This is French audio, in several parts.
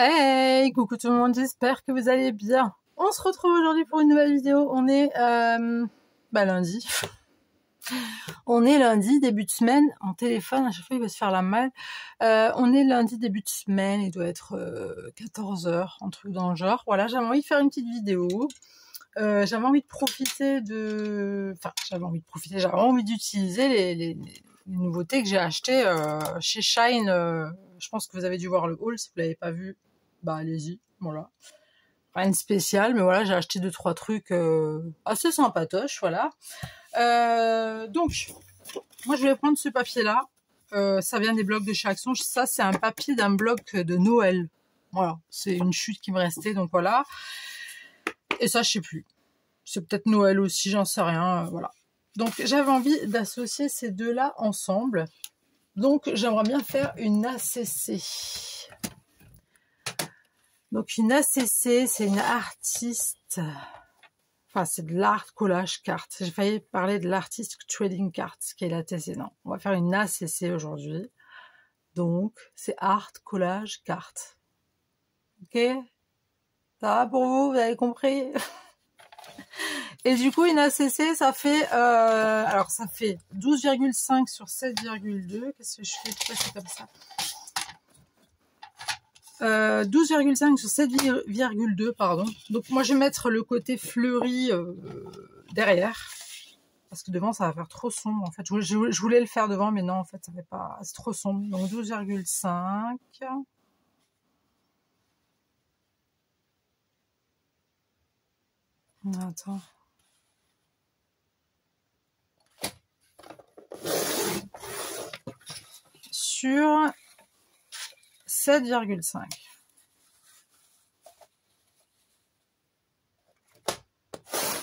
Hey, coucou tout le monde, j'espère que vous allez bien. On se retrouve aujourd'hui pour une nouvelle vidéo. On est lundi. On est lundi, début de semaine. En téléphone, à chaque fois il va se faire la malle. On est lundi, début de semaine. Il doit être 14 h, un truc dans le genre. Voilà, j'avais envie de faire une petite vidéo. J'avais envie de profiter de... Enfin, j'avais envie d'utiliser les nouveautés que j'ai achetées chez Shine. Je pense que vous avez dû voir le haul. Si vous l'avez pas vu, bah allez-y. Voilà. Rien de spécial, mais voilà, j'ai acheté 2-3 trucs assez sympatoches, voilà. Donc, moi je vais prendre ce papier-là. Ça vient des blocs de chez Action. Ça, c'est un papier d'un bloc de Noël. Voilà, c'est une chute qui me restait, donc voilà. Et ça, je sais plus. C'est peut-être Noël aussi, j'en sais rien, voilà. Donc, j'avais envie d'associer ces deux-là ensemble. Donc, j'aimerais bien faire une ACC. Donc, une ACC, c'est une artiste... Enfin, c'est de l'art collage carte. J'ai failli parler de l'artiste trading card, qui est l'ACC. Non, on va faire une ACC aujourd'hui. Donc, c'est art collage carte. Ok? Ça va pour vous? Vous avez compris? Et du coup, une ACC, ça fait... alors, ça fait 12,5 sur 7,2. Qu'est-ce que je fais? Pourquoi c'est comme ça? 12,5 sur 7,2, pardon. Donc moi je vais mettre le côté fleuri derrière, parce que devant ça va faire trop sombre en fait. Je voulais le faire devant, mais non, en fait ça fait pas, c'est trop sombre. Donc 12,5. Attends. Sur 7,5.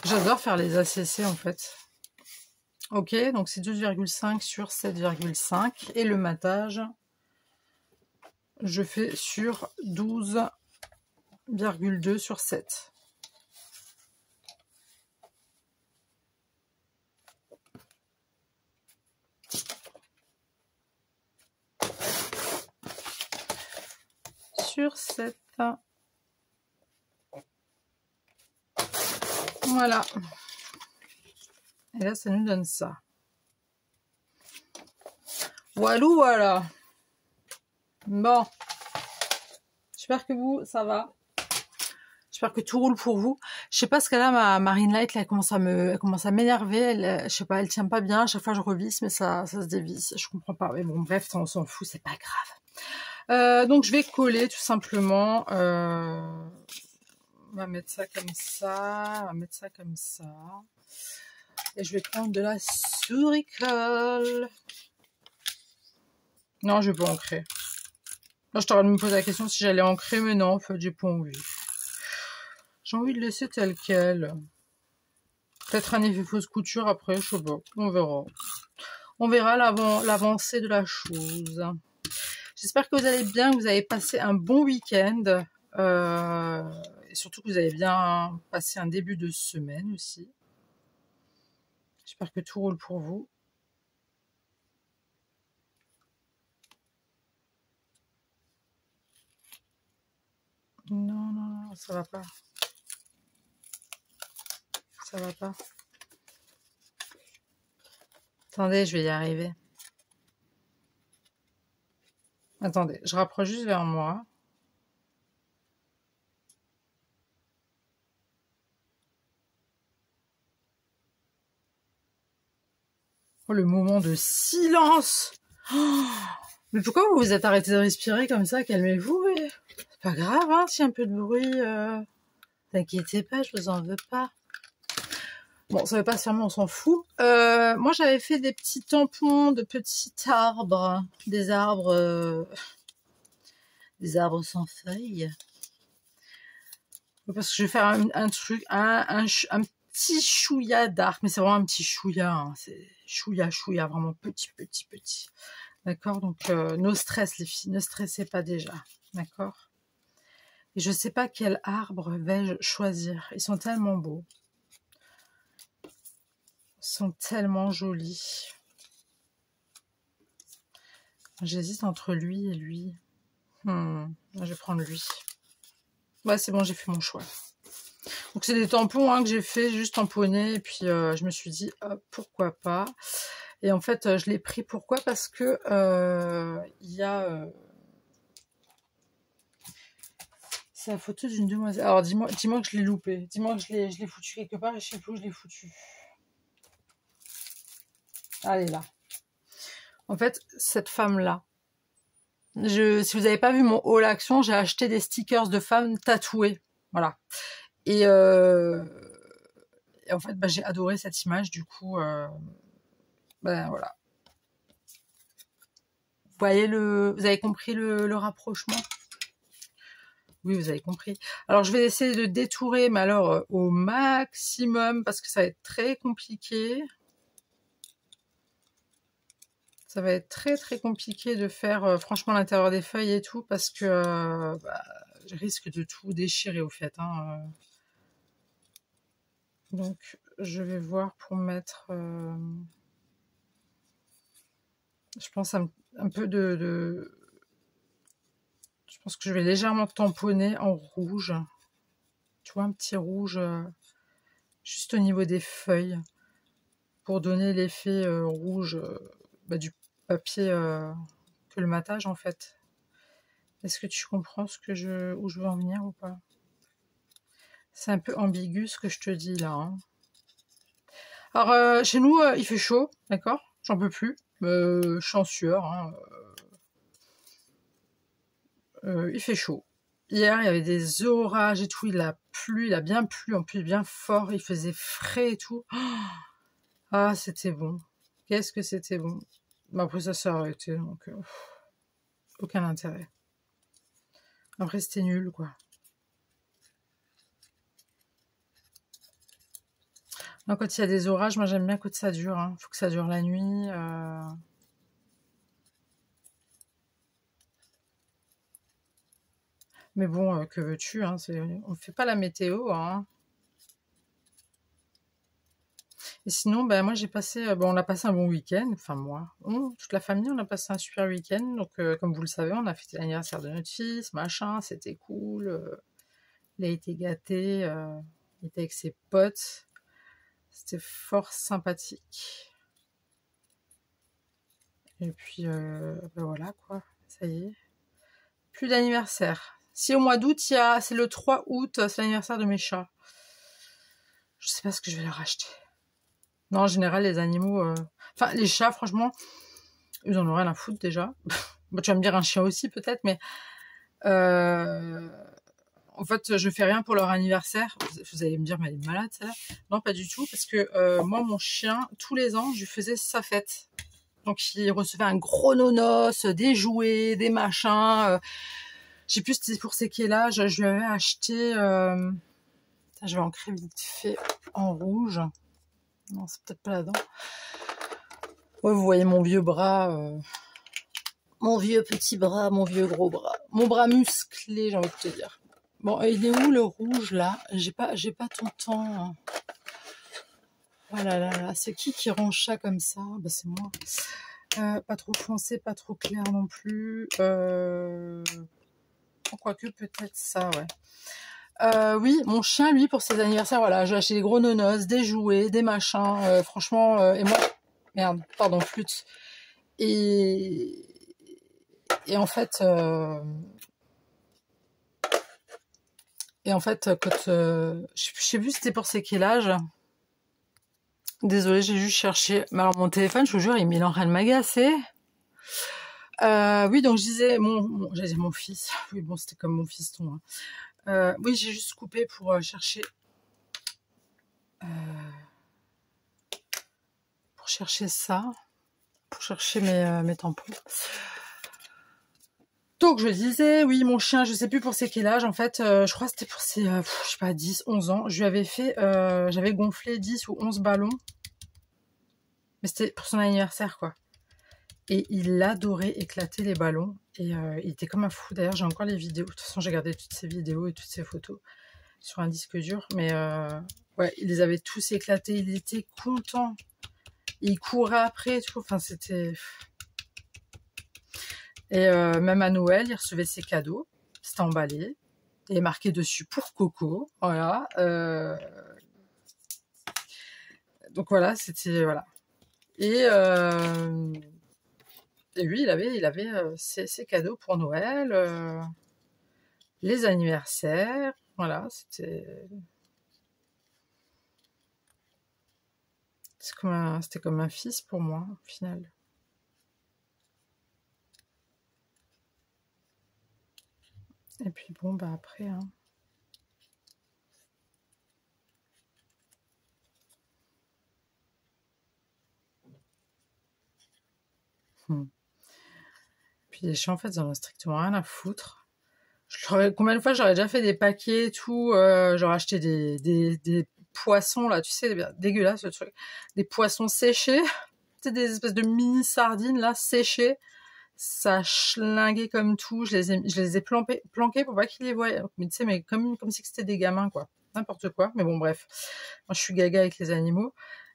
J'adore faire les ACC en fait. Ok, donc c'est 12,5 sur 7,5. Et le matage, je fais sur 12,2 sur 7. Sur 7. Voilà. Et là, ça nous donne ça. Voilà. Bon. J'espère que vous, ça va. J'espère que tout roule pour vous. Je sais pas ce qu'elle a, ma Marine Light, là, elle commence à m'énerver. Je sais pas, elle tient pas bien. À chaque fois, je revisse, mais ça se dévisse. Je comprends pas. Mais bon, bref, on s'en fout, c'est pas grave. Donc, je vais coller, tout simplement. On va mettre ça comme ça. On va mettre ça comme ça. Et je vais prendre de la souris colle. Non, je vais pas ancrer. Là, je t'aurais de me poser la question si j'allais ancrer, mais non, en fait, j'ai pas envie. J'ai envie de laisser tel quel. Peut-être un effet fausse couture après, je sais pas. On verra. On verra l'avancée de la chose. J'espère que vous allez bien, que vous avez passé un bon week-end. Et surtout que vous avez bien passé un début de semaine aussi. J'espère que tout roule pour vous. Non, ça va pas. Ça va pas. Attendez, je vais y arriver. Attendez, je rapproche juste vers moi. Oh, le moment de silence. Oh, mais pourquoi vous vous êtes arrêté de respirer comme ça? Calmez-vous. C'est pas grave, hein, s'il y a un peu de bruit. T'inquiétez pas, je vous en veux pas. Bon, ça veut pas se fermer, on s'en fout. Moi, j'avais fait des petits tampons de petits arbres. Des arbres sans feuilles. Parce que je vais faire un truc, un petit chouïa d'arc. Mais c'est vraiment un petit chouïa. Hein, c'est chouïa, vraiment petit. D'accord, donc no stress les filles, ne stressez pas déjà, d'accord. Et je sais pas quel arbre vais-je choisir, ils sont tellement beaux. Ils sont tellement jolis. J'hésite entre lui et lui. Je vais prendre lui. Ouais, c'est bon, j'ai fait mon choix. Donc c'est des tampons hein, que j'ai fait, juste tamponner. Et puis je me suis dit, pourquoi pas. Et en fait, je l'ai pris. Pourquoi? Parce que il y a... c'est la photo d'une demoiselle. Alors dis-moi que je l'ai loupé. Dis-moi que je l'ai foutu quelque part et je sais plus où je l'ai foutu. Allez là. En fait, cette femme-là, si vous n'avez pas vu mon haul action, j'ai acheté des stickers de femmes tatouées. Voilà. Et en fait, j'ai adoré cette image. Du coup, voilà. Vous voyez vous avez compris le rapprochement? Oui, vous avez compris. Alors, je vais essayer de détourer, mais alors au maximum, parce que ça va être très compliqué. Ça va être très très compliqué de faire franchement l'intérieur des feuilles et tout, parce que je risque de tout déchirer au fait. Hein. Donc, je vais voir pour mettre... je pense un peu je pense que je vais légèrement tamponner en rouge. Tu vois, un petit rouge juste au niveau des feuilles pour donner l'effet rouge du papier que le matage en fait. Est-ce que tu comprends où je veux en venir ou pas? C'est un peu ambigu ce que je te dis là. Hein. Alors chez nous il fait chaud, d'accord? J'en peux plus. Je suis en sueur. Hein. Il fait chaud. Hier, il y avait des orages et tout. Il a plu, il a bien plu, en plus bien fort. Il faisait frais et tout. Ah, c'était bon. Qu'est-ce que c'était bon. Mais après, ça s'est arrêté, donc aucun intérêt. Après, c'était nul, quoi. Donc, quand il y a des orages, moi, j'aime bien que ça dure. Hein. Faut que ça dure la nuit. Mais bon, que veux-tu hein, on ne fait pas la météo. Hein. Et sinon, moi j'ai passé, on a passé un bon week-end, enfin moi, toute la famille, on a passé un super week-end. Donc comme vous le savez, on a fêté l'anniversaire de notre fils, machin, c'était cool. Il a été gâté, il était avec ses potes, c'était fort sympathique. Et puis voilà quoi, ça y est, plus d'anniversaire. Si au mois d'août, c'est le 3 août, c'est l'anniversaire de mes chats. Je sais pas ce que je vais leur acheter. Non, en général, les animaux... Enfin, les chats, franchement, ils en ont rien à foutre, déjà. Bon, tu vas me dire un chien aussi, peut-être, mais... En fait, je fais rien pour leur anniversaire. Vous allez me dire, mais elle est malade, celle-là. Non, pas du tout, parce que moi, mon chien, tous les ans, je lui faisais sa fête. Donc, il recevait un gros nonos, des jouets, des machins. Je sais plus si c'était pour ses quels âges. Je lui avais acheté... je vais ancrer vite fait en rouge. Non, c'est peut-être pas là-dedans. Ouais, vous voyez mon vieux bras, mon vieux petit bras, mon vieux gros bras, mon bras musclé, j'ai envie de te dire. Bon, il est où le rouge là? J'ai pas tout le temps. Oh là là là, c'est qui range ça comme ça? C'est moi. Pas trop foncé, pas trop clair non plus. Quoique peut-être ça, ouais. Oui, mon chien, lui, pour ses anniversaires, voilà, j'ai acheté des gros nonos, des jouets, des machins, franchement, et moi, merde, pardon, flûte. Et en fait, quand, je sais plus si c'était pour ses quel âge. Désolée, j'ai juste cherché. Mais alors mon téléphone, je vous jure, il est en train de m'agacer. Oui, donc je disais, j'allais dire mon fils. Oui, bon, c'était comme mon fiston. Hein. Oui, j'ai juste coupé pour chercher. Pour chercher ça. Pour chercher mes tampons. Donc je disais, oui, mon chien, je sais plus pour ses quel âge, en fait, je crois que c'était pour ses, je sais pas, 10, 11 ans. Je lui avais fait, j'avais gonflé 10 ou 11 ballons. Mais c'était pour son anniversaire, quoi. Et il adorait éclater les ballons. Et il était comme un fou. D'ailleurs, j'ai encore les vidéos. De toute façon, j'ai gardé toutes ces vidéos et toutes ces photos sur un disque dur. Mais ouais, il les avait tous éclatés. Il était content. Il courait après et tout. Enfin, c'était... Et même à Noël, il recevait ses cadeaux. C'était emballé. Et marqué dessus pour Coco. Voilà. Donc voilà, c'était... Voilà. Et lui, il avait ses cadeaux pour Noël, les anniversaires. Voilà, c'était comme un fils pour moi, au final. Et puis bon, bah après... Hein. Puis les chiens, en fait, ils en ont strictement rien à foutre. Combien de fois j'aurais déjà fait des paquets et tout, j'aurais acheté des poissons, là, tu sais, dégueulasse ce truc. Des poissons séchés, tu sais, des espèces de mini sardines, là, séchées. Ça schlinguait comme tout, je les ai planqués pour pas qu'ils les voient. Mais tu sais, mais comme si c'était des gamins, quoi. N'importe quoi. Mais bon, bref. Moi, je suis gaga avec les animaux.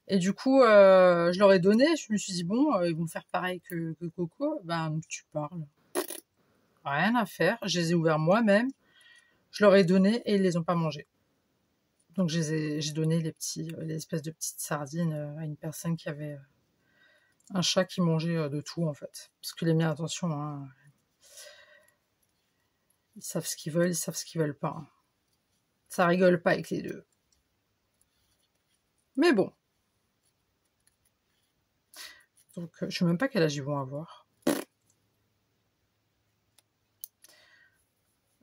Et du coup, je leur ai donné. Je me suis dit, bon, ils vont faire pareil que Coco. Ben, tu parles. Rien à faire. Je les ai ouverts moi-même. Je leur ai donné et ils les ont pas mangés. Donc, j'ai donné les espèces de petites sardines à une personne qui avait un chat qui mangeait de tout, en fait. Parce que les miens, attention, hein, ils savent ce qu'ils veulent, ils savent ce qu'ils veulent pas. Ça rigole pas avec les deux. Mais bon. Donc, je sais même pas quel âge ils vont avoir.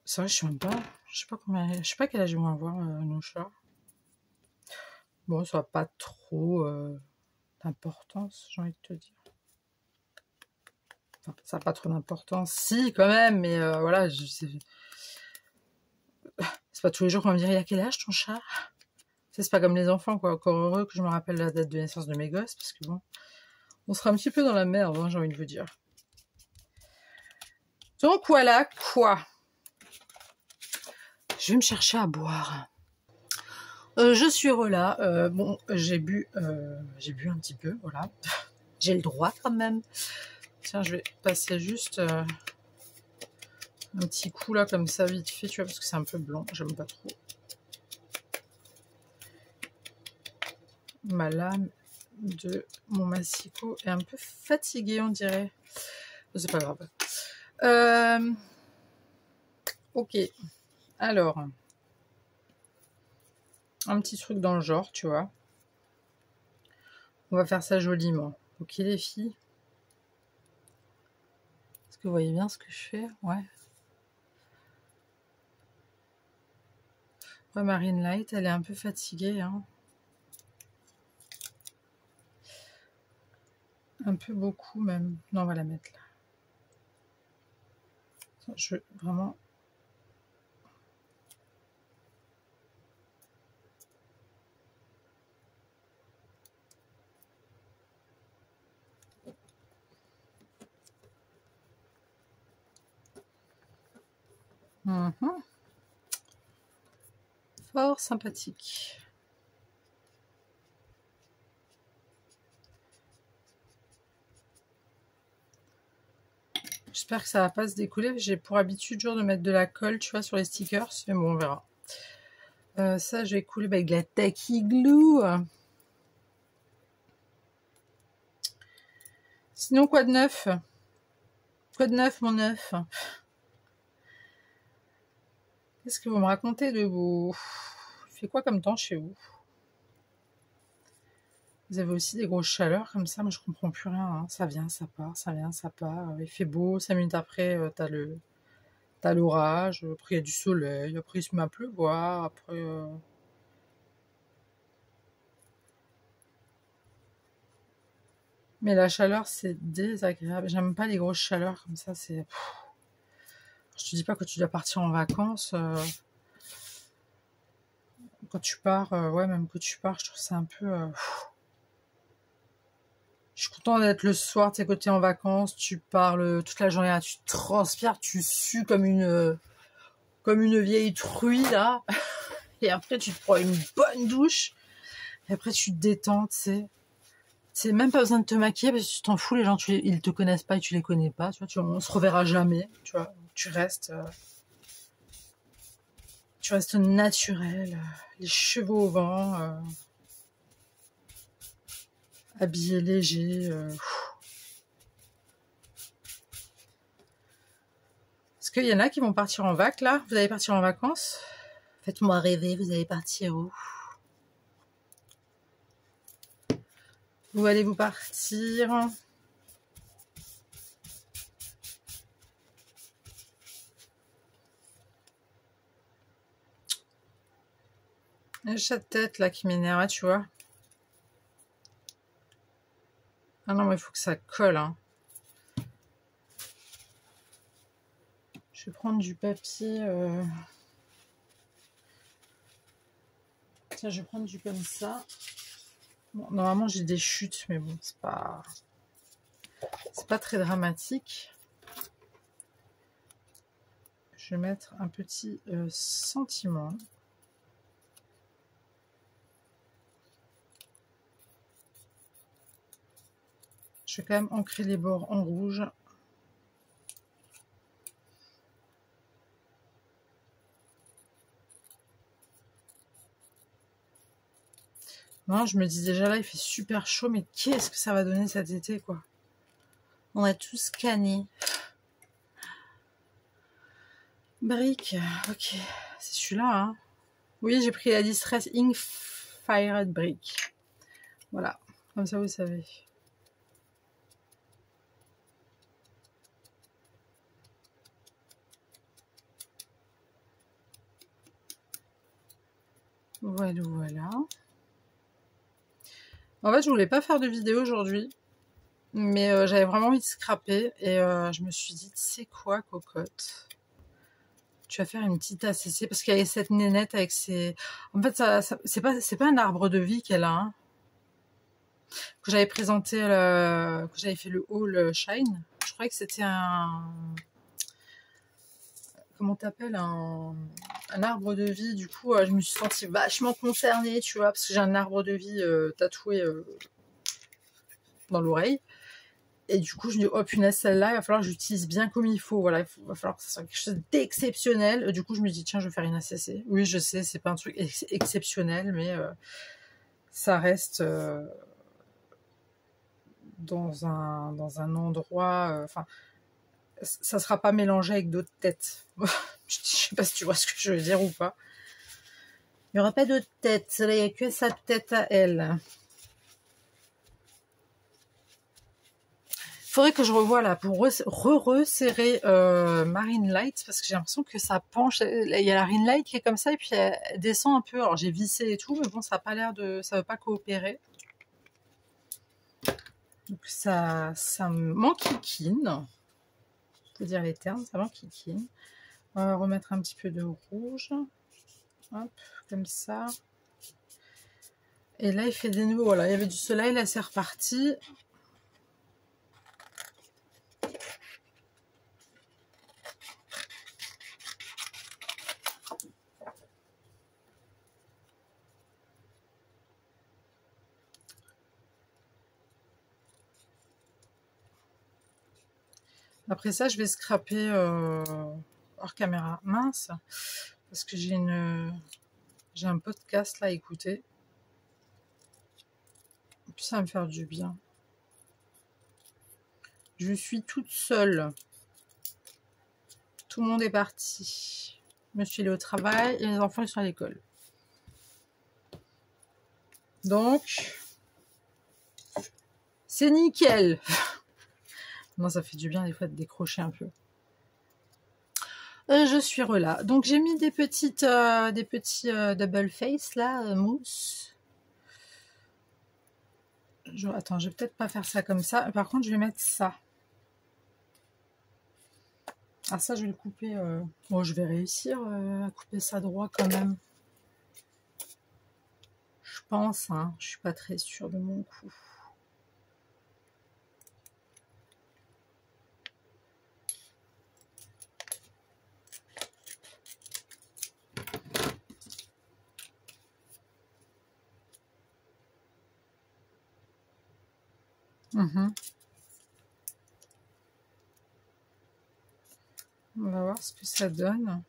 C'est vrai, je sais même pas. Je sais pas quel âge ils vont avoir, nos chats. Bon, ça n'a pas trop d'importance, j'ai envie de te dire. Enfin, ça n'a pas trop d'importance. Si, quand même, mais voilà, c'est pas tous les jours qu'on va me dire, il a quel âge ton chat? C'est pas comme les enfants, quoi. Encore heureux que je me rappelle la date de naissance de mes gosses, parce que bon, on sera un petit peu dans la merde, hein, j'ai envie de vous dire. Donc voilà, quoi. Je vais me chercher à boire. Je suis là. Bon, j'ai bu un petit peu, voilà. J'ai le droit quand même. Tiens, je vais passer juste un petit coup là, comme ça, vite fait, tu vois, parce que c'est un peu blanc, j'aime pas trop. Ma lame de mon massicot est un peu fatiguée, on dirait. C'est pas grave. Ok. Alors, un petit truc dans le genre, tu vois. On va faire ça joliment. Ok, les filles. Est-ce que vous voyez bien ce que je fais? Ouais. Ouais, Marine Light, elle est un peu fatiguée, hein. Un peu beaucoup même. Non, on va la mettre là. Je veux vraiment... Fort sympathique. J'espère que ça va pas se décoller. J'ai pour habitude toujours de mettre de la colle, tu vois, sur les stickers. Mais bon, on verra. Ça, je vais couler avec de la tacky glue. Sinon, quoi de neuf? Quoi de neuf, mon neuf? Qu'est-ce que vous me racontez de vous? Il fait quoi comme temps chez vous? Vous avez aussi des grosses chaleurs comme ça? Moi, je comprends plus rien. Hein. Ça vient, ça part, ça vient, ça part. Il fait beau. 5 minutes après, t'as l'orage. Après, il y a du soleil. Après, il se met à pleuvoir. Après... Mais la chaleur, c'est désagréable. J'aime pas les grosses chaleurs comme ça. Je te dis pas que tu dois partir en vacances. Quand tu pars, ouais, même quand tu pars, je trouve ça un peu... Je suis contente d'être le soir, tu sais, quand t'es en vacances, tu parles toute la journée, là, tu transpires, tu sues comme une vieille truie, là. Et après, tu te prends une bonne douche. Et après, tu te détends, tu sais. C'est même pas besoin de te maquiller parce que tu t'en fous, les gens, ils te connaissent pas et tu les connais pas. Tu vois, on se reverra jamais. Tu vois, tu restes naturel, les cheveux au vent, habillé léger. Est-ce qu'il y en a qui vont partir en vac là? Vous allez partir en vacances? Faites-moi rêver, vous allez partir où? Où allez-vous partir? Le chat de tête là qui m'énerve, tu vois. Ah non, mais il faut que ça colle. Hein. Je vais prendre du papier. Tiens, je vais prendre du comme ça. Bon, normalement, j'ai des chutes, mais bon, c'est pas très dramatique. Je vais mettre un petit sentiment. Je vais quand même ancrer les bords en rouge. Non, je me dis déjà là, il fait super chaud, mais qu'est-ce que ça va donner cet été, quoi. On a tout scanné. Brique, ok. C'est celui-là, hein. Oui, j'ai pris la Distress Ink Fired Brick. Voilà, comme ça vous savez. Voilà, voilà. En fait, je voulais pas faire de vidéo aujourd'hui, mais j'avais vraiment envie de scraper et je me suis dit, tu sais quoi, cocotte, tu vas faire une petite ACC parce qu'il y avait cette nénette avec ses. En fait, c'est pas un arbre de vie qu'elle a. Hein. Que j'avais présenté, que j'avais fait le haul Shine. Je croyais que c'était un. Comment t'appelles un arbre de vie. Du coup, je me suis sentie vachement concernée, tu vois, parce que j'ai un arbre de vie tatoué dans l'oreille. Et du coup, je me dis, oh punaise, celle-là, il va falloir que j'utilise bien comme il faut. Voilà, il va falloir que ça soit quelque chose d'exceptionnel. Du coup, je me dis, tiens, je vais faire une ACC. Oui, je sais, c'est pas un truc exceptionnel, mais ça reste dans un endroit. Enfin, ça sera pas mélangé avec d'autres têtes. Je sais pas si tu vois ce que je veux dire ou pas. Il n'y aura pas d'autres têtes. Là, il n'y a que sa tête à elle. Faudrait que je revoie là pour resserrer Marine Light parce que j'ai l'impression que ça penche. Il y a la Marine Light qui est comme ça et puis elle descend un peu. Alors j'ai vissé et tout, mais bon, ça a pas l'air de, ça veut pas coopérer. Donc ça m'enquiquine. Faut dire les termes, ça m'enquiquine. On va remettre un petit peu de rouge. Hop, comme ça. Et là, il fait des nouveaux. Voilà, il y avait du soleil, là c'est reparti. Après ça, je vais scraper hors caméra. Mince, parce que j'ai un podcast là à écouter. Et puis ça va me faire du bien. Je suis toute seule. Tout le monde est parti. Je me suis allée au travail et les enfants ils sont à l'école. Donc, c'est nickel. Non, ça fait du bien des fois de décrocher un peu. Je suis relâ. Donc j'ai mis des petits double face là, mousse. Attends, je vais peut-être pas faire ça comme ça. Par contre, je vais mettre ça. Ah ça, je vais le couper. Bon, je vais réussir à couper ça droit quand même. Je pense, hein. Je suis pas très sûre de mon coup. Mhm. On va voir ce que ça donne.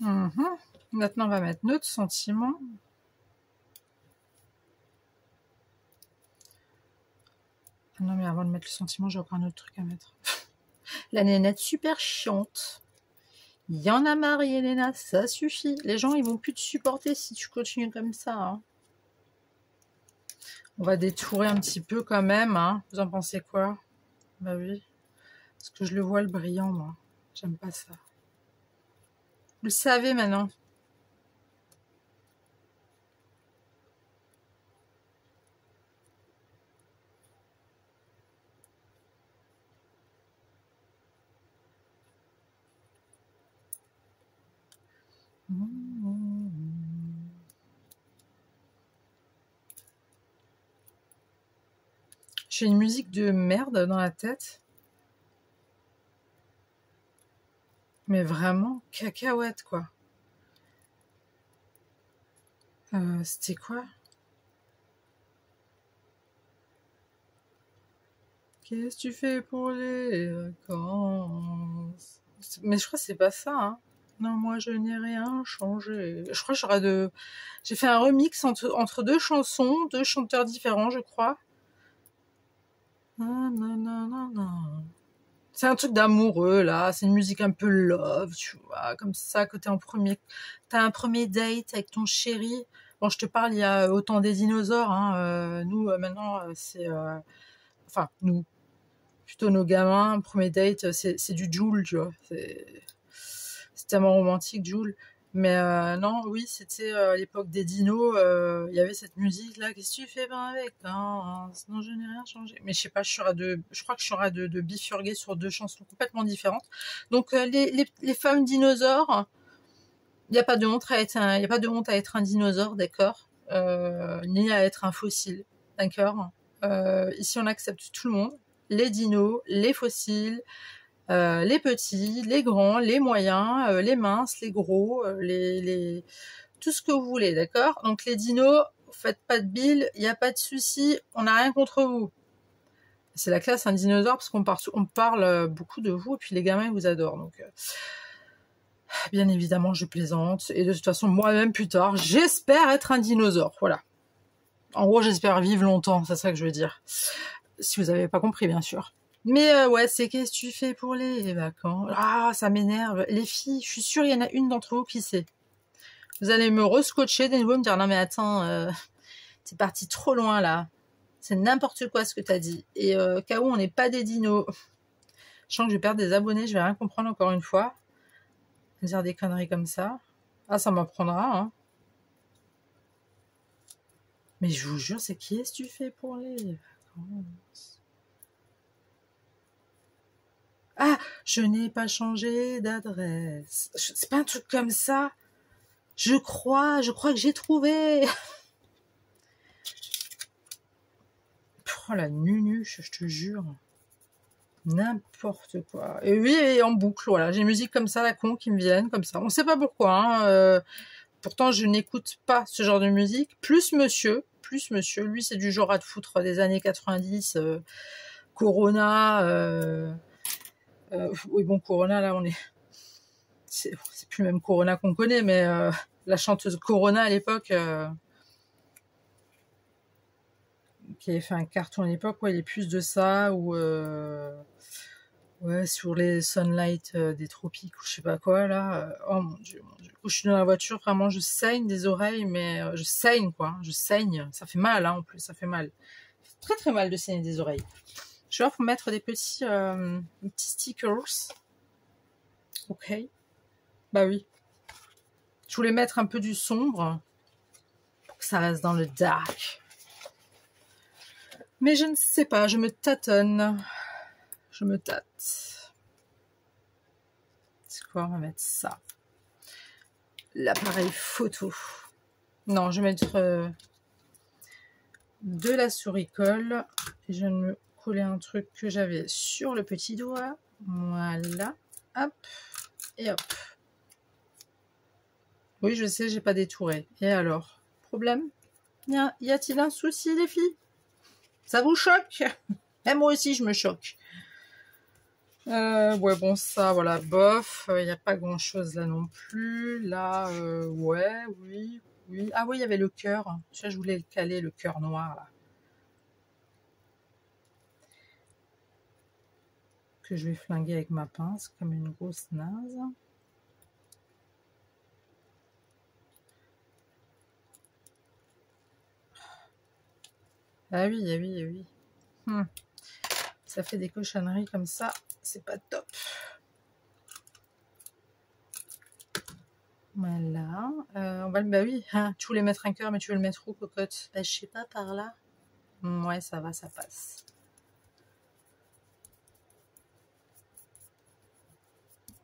Mhm. Maintenant, on va mettre notre sentiment. Non, mais avant de mettre le sentiment, j'ai encore un autre truc à mettre. La nénette super chiante. Il y en a marre, Yelena, ça suffit. Les gens, ils vont plus te supporter si tu continues comme ça. Hein. On va détourer un petit peu quand même. Hein. Vous en pensez quoi? Bah oui. Parce que je le vois le brillant, moi. J'aime pas ça. Vous le savez maintenant. J'ai une musique de merde dans la tête. Mais vraiment, cacahuète, quoi. C'était quoi? Qu'est-ce que tu fais pour les vacances? Mais je crois que c'est pas ça, hein. Non, moi je n'ai rien changé. Je crois que j'aurais de... J'ai fait un remix entre deux chansons, deux chanteurs différents, je crois. Non, non, non, non, non. C'est un truc d'amoureux, là. C'est une musique un peu love, tu vois. Comme ça, que t'as un premier date avec ton chéri. Bon, je te parle, il y a autant des dinosaures, hein. Nous, maintenant, c'est... Enfin, nous. Plutôt nos gamins, premier date, c'est du Jul, tu vois. C'est tellement romantique, Jul. Mais non, oui, c'était à l'époque des dinos. Il y avait cette musique là. Qu'est-ce que tu fais ben avec? Non, sinon je n'ai rien changé. Mais je sais pas, je crois que je serais de bifurguer sur deux chansons complètement différentes. Donc les femmes dinosaures, il n'y a pas de honte à être il y a pas de honte à être un dinosaure, d'accord, ni à être un fossile, d'accord. Ici, on accepte tout le monde, les dinos, les fossiles, les petits, les grands, les moyens, les minces, les gros, tout ce que vous voulez, d'accord. Donc les dinos, faites pas de bile, il n'y a pas de souci, on n'a rien contre vous. C'est la classe un dinosaure parce on parle beaucoup de vous et puis les gamins ils vous adorent. Donc bien évidemment, je plaisante. Et de toute façon, moi-même, plus tard, j'espère être un dinosaure. Voilà. En gros, j'espère vivre longtemps. C'est ça que je veux dire. Si vous n'avez pas compris, bien sûr. Mais ouais, c'est qu'est-ce que tu fais pour les vacances? Ah, ça m'énerve. Les filles, je suis sûre, il y en a une d'entre vous qui sait. Vous allez me rescotcher de nouveau, me dire, non mais attends, t'es parti trop loin là. C'est n'importe quoi ce que t'as dit. Et KO, on n'est pas des dinos. Je sens que je vais perdre des abonnés, je vais rien comprendre encore une fois. Dire des conneries comme ça. Ah, ça m'apprendra, hein. Mais je vous jure, c'est qui est-ce que tu fais pour les vacances? Ah, je n'ai pas changé d'adresse. C'est pas un truc comme ça. Je crois que j'ai trouvé. Oh la nunuche, je te jure. N'importe quoi. Et oui, et en boucle, voilà. J'ai une musique comme ça, la con, qui me viennent, comme ça. On sait pas pourquoi, hein. Pourtant, je n'écoute pas ce genre de musique. Plus monsieur, lui, c'est du genre à te foutre des années 90, Corona. Oui, bon, Corona, là, c'est plus le même Corona qu'on connaît, mais la chanteuse Corona à l'époque, qui avait fait un carton à l'époque, ouais, il est plus de ça, ou ouais, sur les sunlight des tropiques, ou je sais pas quoi, là. Oh mon dieu, mon dieu. Quand je suis dans la voiture, vraiment, je saigne des oreilles, mais je saigne, quoi. Hein, je saigne. Ça fait mal, hein, en plus, ça fait mal. Ça fait très très mal de saigner des oreilles. Je vais vous mettre des petits stickers. Ok. Bah oui. Je voulais mettre un peu du sombre pour que ça reste dans le dark. Mais je ne sais pas, je me tâtonne. Je me tâte. C'est quoi, on va mettre ça. l'appareil photo. Non, je vais mettre de la souris colle. Et je viens de me coller un truc que j'avais sur le petit doigt. Voilà. Hop. Et hop. Oui, je sais, j'ai pas détouré. Et alors? Problème? Y a-t-il un souci, les filles? Ça vous choque? Même moi aussi, je me choque. Ouais, bon, ça, voilà, bof. Il n'y a pas grand-chose là non plus. Là, ouais, oui, oui. Ah oui, il y avait le cœur. Ça, je voulais le caler, le cœur noir, là. Que je vais flinguer avec ma pince, comme une grosse naze. Ah oui, ah oui, ah oui. Ça fait des cochonneries comme ça, c'est pas top. Voilà. On va le... Bah oui, hein, tu voulais mettre un cœur, mais tu veux le mettre où, cocotte? Bah, je sais pas, par là. Ouais, ça va, ça passe.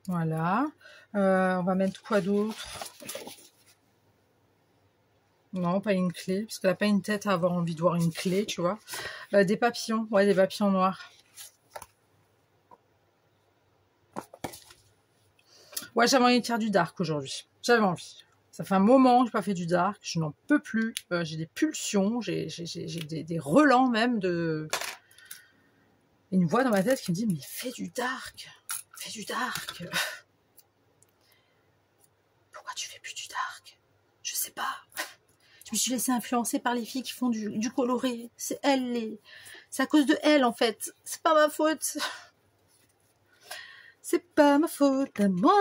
Voilà. On va mettre quoi d'autre? Non, pas une clé, parce qu'elle n'a pas une tête à avoir envie de voir une clé, tu vois. Des papillons, ouais, des papillons noirs. Ouais, j'avais envie de faire du dark aujourd'hui. J'avais envie. Ça fait un moment que j'ai pas fait du dark, je n'en peux plus. J'ai des pulsions, j'ai des relents même de... Une voix dans ma tête qui me dit, mais fais du dark, fais du dark. Pourquoi tu fais plus du dark? Je sais pas. Je me suis laissée influencer par les filles qui font du coloré. C'est elles, c'est à cause de elles en fait. C'est pas ma faute. C'est pas ma faute à moi.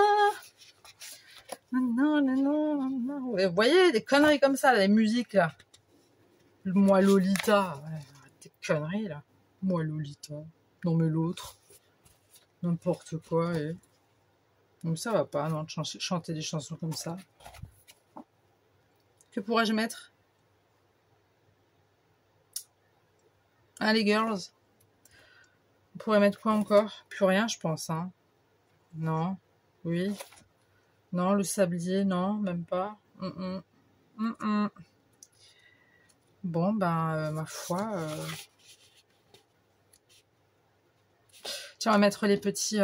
Non, non, non, non. Ouais, vous voyez, des conneries comme ça, les musiques là. Moi Lolita. Ouais, des conneries là. Moi Lolita. Non mais l'autre. N'importe quoi. Et... Donc ça va pas, non, de chanter des chansons comme ça. Que pourrais-je mettre? Ah, les girls. On pourrait mettre quoi encore? Plus rien, je pense. Hein. Non. Oui. Non, le sablier, non, même pas. Bon, ben, ma foi. Tiens, on va mettre les petits...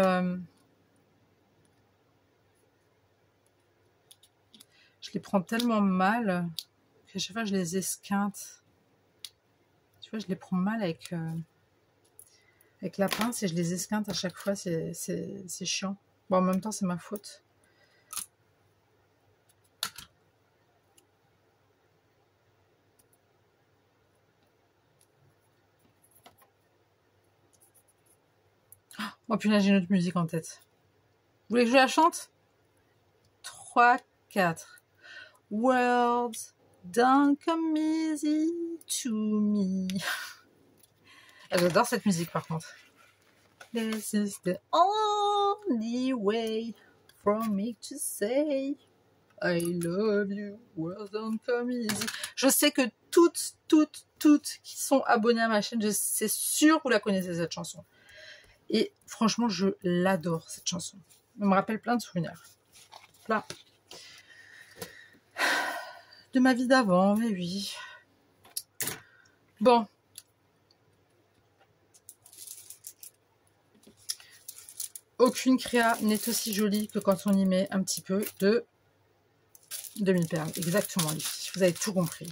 Je les prends tellement mal qu'à chaque fois, je les esquinte. Tu vois, je les prends mal avec la pince et je les esquinte à chaque fois. C'est chiant. Bon, en même temps, c'est ma faute. Oh punaise, j'ai une autre musique en tête. Vous voulez que je la chante? 3, 4. Words don't come easy to me. J'adore cette musique par contre. This is the only way for me to say I love you. Words don't come easy. Je sais que toutes qui sont abonnées à ma chaîne, c'est sûr que vous la connaissez cette chanson. Et franchement, je l'adore cette chanson. Elle me rappelle plein de souvenirs. Plein. De ma vie d'avant, mais oui. Bon. Aucune créa n'est aussi jolie que quand on y met un petit peu de demi-perle. Exactement, les filles. Vous avez tout compris.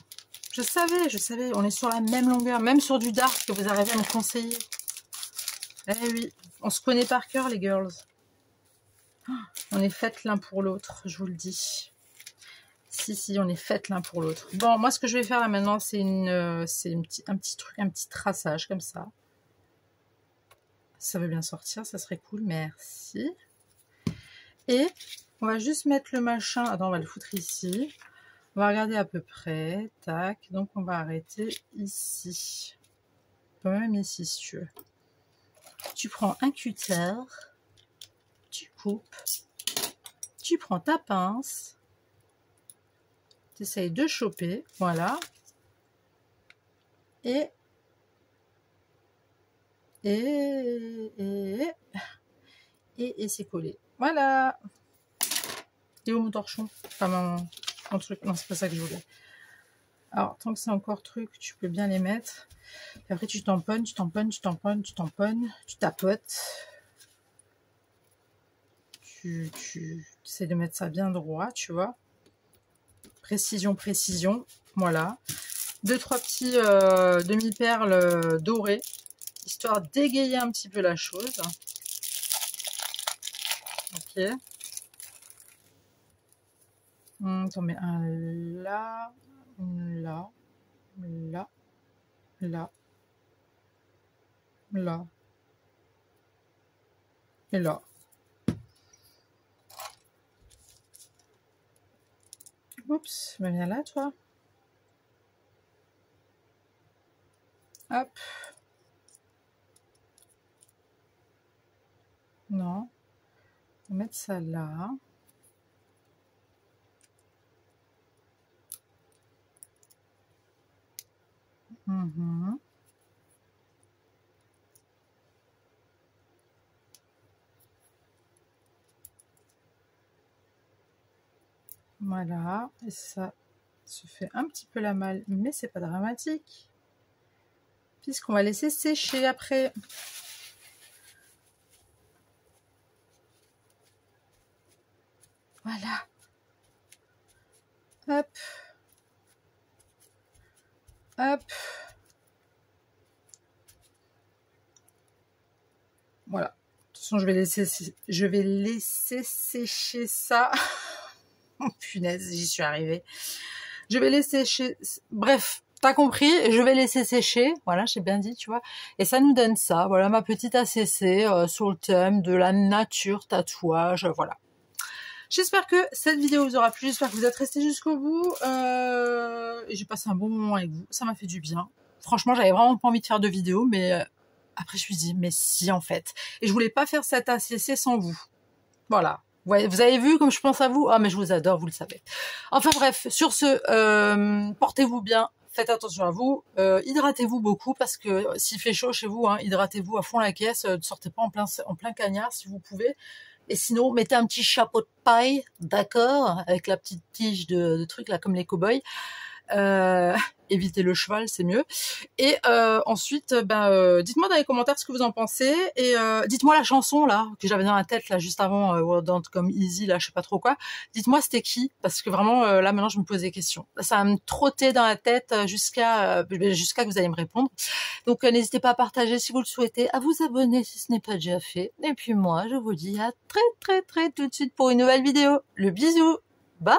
Je savais. On est sur la même longueur. Même sur du dark que vous arrivez à me conseiller. Eh oui. On se connaît par cœur, les girls. On est faites l'un pour l'autre, je vous le dis. Si, on est faites l'un pour l'autre. Bon, moi, ce que je vais faire là maintenant, c'est un petit truc, un petit traçage comme ça. Ça veut bien sortir, ça serait cool, merci. Et on va juste mettre le machin. Attends, on va le foutre ici. On va regarder à peu près. Tac. Donc, on va arrêter ici. On peut même ici, si tu veux. Tu prends un cutter. Tu coupes. Tu prends ta pince. Tu essayes de choper. Voilà. Et c'est collé. Voilà. Et où mon torchon? Enfin, mon truc. Non, c'est pas ça que je voulais. Alors, tant que c'est encore truc, tu peux bien les mettre. Et après, tu tamponnes, tu tamponnes, tu tamponnes, tu tamponnes, tu tapotes. Tu essaies de mettre ça bien droit, tu vois. Précision, précision. Voilà. 2-3 petits demi-perles dorées, histoire d'égayer un petit peu la chose. Ok. T'en mets un là, là, là, là, là, et là. Oups, bah viens là, toi. Hop. Non. On va mettre ça là. Mmh. Voilà. Et ça se fait un petit peu la malle, mais c'est pas dramatique. Puisqu'on va laisser sécher après. Voilà. Hop. Hop. Voilà. De toute façon, je vais laisser sécher ça. Oh, punaise, j'y suis arrivée. Je vais laisser sécher. Bref, t'as compris. Je vais laisser sécher. Voilà, j'ai bien dit, tu vois. Et ça nous donne ça. Voilà ma petite ACC sur le thème de la nature, tatouage. Voilà. J'espère que cette vidéo vous aura plu. J'espère que vous êtes restés jusqu'au bout. Et j'ai passé un bon moment avec vous. Ça m'a fait du bien. Franchement, j'avais vraiment pas envie de faire de vidéo, mais après je me suis dit, mais si en fait. Et je voulais pas faire cette ACC sans vous. Voilà. Ouais, vous avez vu comme je pense à vous? Ah, mais je vous adore, vous le savez. Enfin bref, sur ce, portez-vous bien. Faites attention à vous, hydratez-vous beaucoup parce que s'il fait chaud chez vous, hein, hydratez-vous à fond la caisse, ne sortez pas en plein cagnard si vous pouvez. Et sinon, mettez un petit chapeau de paille, d'accord, avec la petite tige de trucs là comme les cow-boys. Évitez le cheval, c'est mieux. Et ensuite, dites-moi dans les commentaires ce que vous en pensez. Et dites-moi la chanson là que j'avais dans la tête là juste avant World Don't Come Easy là, je sais pas trop quoi. Dites-moi c'était qui, parce que vraiment là maintenant je me pose des questions. Ça va me trotter dans la tête jusqu'à que vous allez me répondre. Donc n'hésitez pas à partager si vous le souhaitez, à vous abonner si ce n'est pas déjà fait. Et puis moi, je vous dis à très tout de suite pour une nouvelle vidéo. Le bisou, bye.